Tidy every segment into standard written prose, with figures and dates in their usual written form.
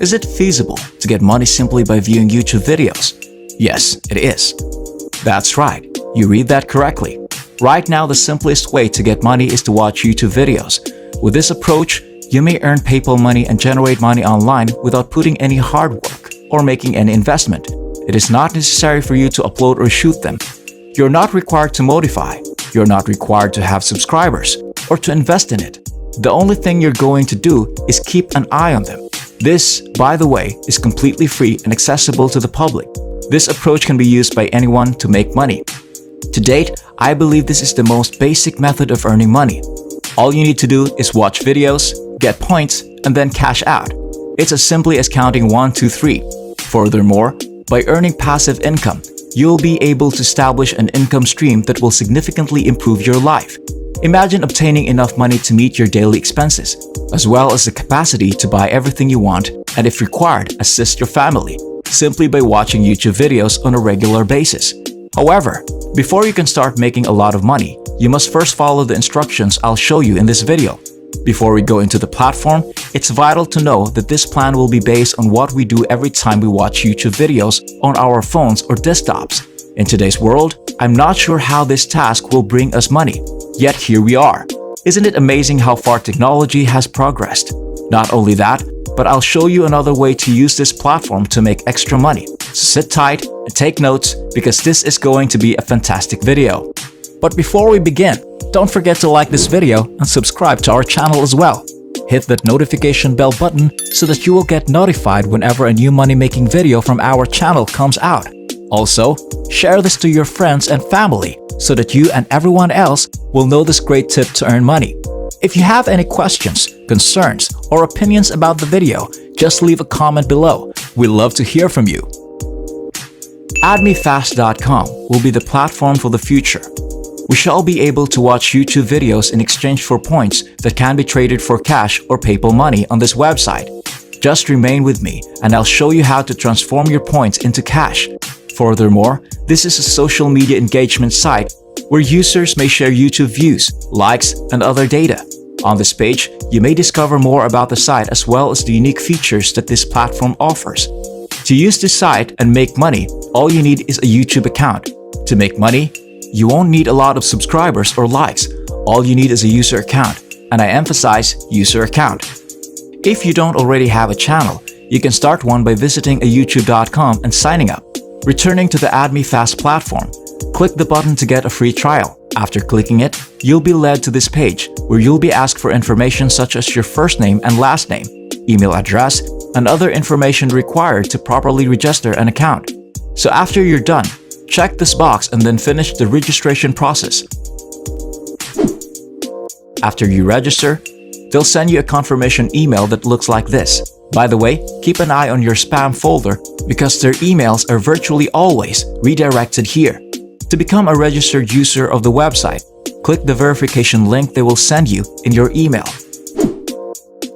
Is it feasible to get money simply by viewing YouTube videos? Yes, it is. That's right, you read that correctly. Right now, the simplest way to get money is to watch YouTube videos. With this approach, you may earn PayPal money and generate money online without putting any hard work or making any investment. It is not necessary for you to upload or shoot them. You're not required to modify. You're not required to have subscribers or to invest in it. The only thing you're going to do is keep an eye on them. This, by the way, is completely free and accessible to the public. This approach can be used by anyone to make money. To date, I believe this is the most basic method of earning money. All you need to do is watch videos, get points, and then cash out. It's as simply as counting 1, 2, 3. Furthermore, by earning passive income, you'll be able to establish an income stream that will significantly improve your life. Imagine obtaining enough money to meet your daily expenses, as well as the capacity to buy everything you want and, if required, assist your family, simply by watching YouTube videos on a regular basis. However, before you can start making a lot of money, you must first follow the instructions I'll show you in this video. Before we go into the platform, it's vital to know that this plan will be based on what we do every time we watch YouTube videos on our phones or desktops. In today's world, I'm not sure how this task will bring us money, yet here we are. Isn't it amazing how far technology has progressed? Not only that, but I'll show you another way to use this platform to make extra money. So sit tight and take notes because this is going to be a fantastic video. But before we begin, don't forget to like this video and subscribe to our channel as well. Hit that notification bell button so that you will get notified whenever a new money-making video from our channel comes out. Also, share this to your friends and family so that you and everyone else will know this great tip to earn money. If you have any questions, concerns, or opinions about the video, just leave a comment below. We'd love to hear from you. AddMeFast.com will be the platform for the future. We shall be able to watch YouTube videos in exchange for points that can be traded for cash or PayPal money on this website. Just remain with me and I'll show you how to transform your points into cash. Furthermore, this is a social media engagement site where users may share YouTube views, likes, and other data. On this page, you may discover more about the site as well as the unique features that this platform offers. To use this site and make money, all you need is a YouTube account. To make money, you won't need a lot of subscribers or likes. All you need is a user account, and I emphasize user account. If you don't already have a channel, you can start one by visiting youtube.com and signing up. Returning to the AddMeFast platform, click the button to get a free trial. After clicking it, you'll be led to this page where you'll be asked for information such as your first name and last name, email address, and other information required to properly register an account. So after you're done, check this box and then finish the registration process. After you register, they'll send you a confirmation email that looks like this. By the way, keep an eye on your spam folder because their emails are virtually always redirected here. To become a registered user of the website, click the verification link they will send you in your email.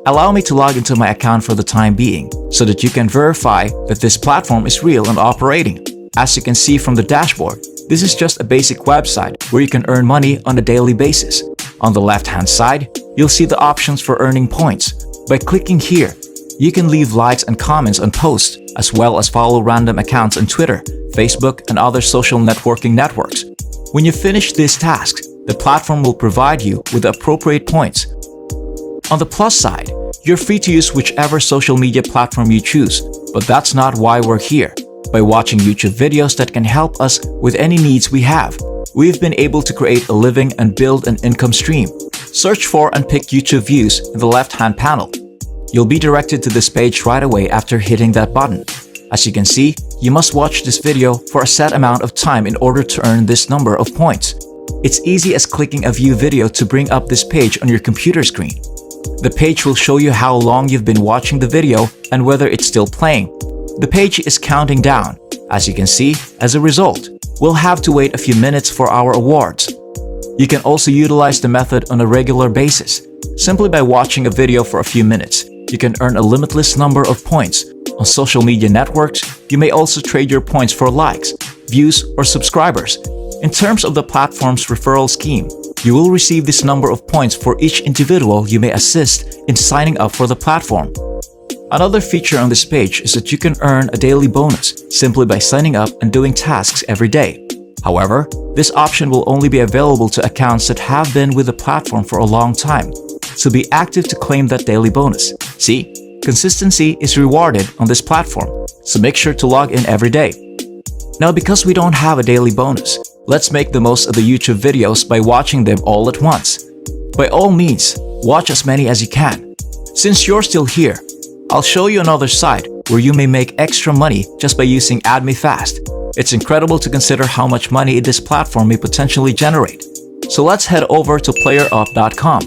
Allow me to log into my account for the time being so that you can verify that this platform is real and operating. As you can see from the dashboard, this is just a basic website where you can earn money on a daily basis. On the left-hand side, you'll see the options for earning points. By clicking here, you can leave likes and comments on posts, as well as follow random accounts on Twitter, Facebook, and other social networking networks. When you finish these tasks, the platform will provide you with the appropriate points. On the plus side, you're free to use whichever social media platform you choose, but that's not why we're here. By watching YouTube videos that can help us with any needs we have, we've been able to create a living and build an income stream. Search for and pick YouTube views in the left-hand panel. You'll be directed to this page right away after hitting that button. As you can see, you must watch this video for a set amount of time in order to earn this number of points. It's easy as clicking a view video to bring up this page on your computer screen. The page will show you how long you've been watching the video and whether it's still playing. The page is counting down. As you can see, as a result, we'll have to wait a few minutes for our awards. You can also utilize the method on a regular basis. Simply by watching a video for a few minutes, you can earn a limitless number of points. On social media networks, you may also trade your points for likes, views, or subscribers. In terms of the platform's referral scheme, you will receive this number of points for each individual you may assist in signing up for the platform. Another feature on this page is that you can earn a daily bonus simply by signing up and doing tasks every day. However, this option will only be available to accounts that have been with the platform for a long time, so be active to claim that daily bonus. See, consistency is rewarded on this platform, so make sure to log in every day. Now, because we don't have a daily bonus, let's make the most of the YouTube videos by watching them all at once. By all means, watch as many as you can. Since you're still here, I'll show you another site where you may make extra money just by using AddMeFast. It's incredible to consider how much money this platform may potentially generate. So let's head over to PlayerUp.com.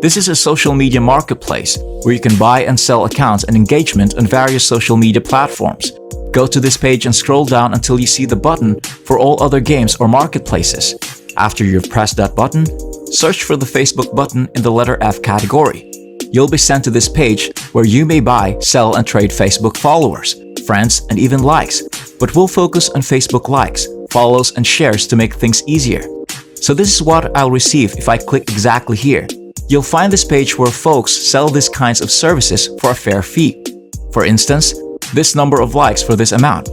This is a social media marketplace where you can buy and sell accounts and engagement on various social media platforms. Go to this page and scroll down until you see the button for all other games or marketplaces. After you've pressed that button, search for the Facebook button in the letter F category. You'll be sent to this page where you may buy, sell, and trade Facebook followers, friends, and even likes. But we'll focus on Facebook likes, follows, and shares to make things easier. So this is what I'll receive if I click exactly here. You'll find this page where folks sell these kinds of services for a fair fee. For instance, this number of likes for this amount.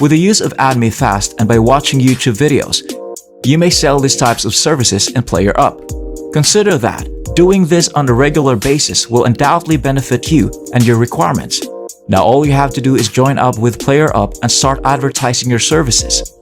With the use of AddMeFast and by watching YouTube videos, you may sell these types of services in PlayerUp. Consider that doing this on a regular basis will undoubtedly benefit you and your requirements. Now all you have to do is join up with PlayerUp and start advertising your services.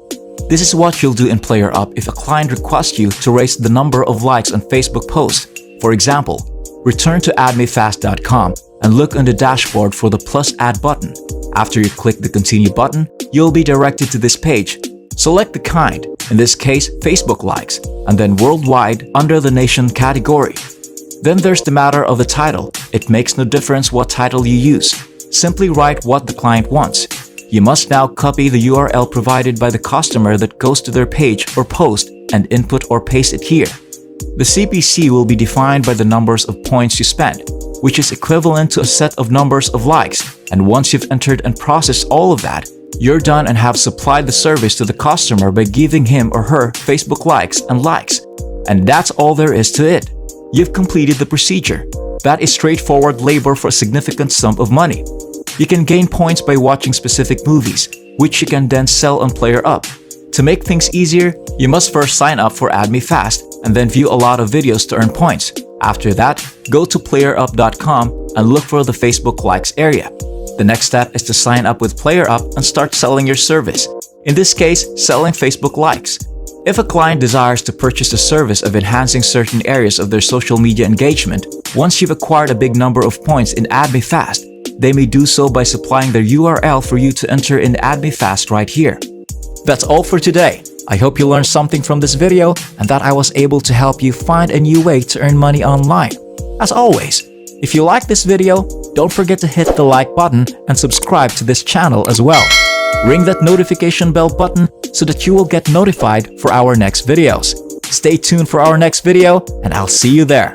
This is what you'll do in PlayerUp if a client requests you to raise the number of likes on Facebook posts. For example, return to AddMeFast.com and look on the dashboard for the plus add button. After you click the continue button, you'll be directed to this page. Select the kind, in this case Facebook likes, and then worldwide under the nation category. Then there's the matter of the title. It makes no difference what title you use. Simply write what the client wants. You must now copy the URL provided by the customer that goes to their page or post and input or paste it here. The CPC will be defined by the numbers of points you spend, which is equivalent to a set of numbers of likes. And once you've entered and processed all of that, you're done and have supplied the service to the customer by giving him or her Facebook likes and likes. And that's all there is to it. You've completed the procedure. That is straightforward labor for a significant sum of money. You can gain points by watching specific movies, which you can then sell on PlayerUp. To make things easier, you must first sign up for AddMeFast and then view a lot of videos to earn points. After that, go to PlayerUp.com and look for the Facebook likes area. The next step is to sign up with PlayerUp and start selling your service. In this case, selling Facebook likes. If a client desires to purchase the service of enhancing certain areas of their social media engagement, once you've acquired a big number of points in AddMeFast, they may do so by supplying their URL for you to enter in AddMeFast right here. That's all for today. I hope you learned something from this video and that I was able to help you find a new way to earn money online. As always, if you like this video, don't forget to hit the like button and subscribe to this channel as well. Ring that notification bell button so that you will get notified for our next videos. Stay tuned for our next video and I'll see you there.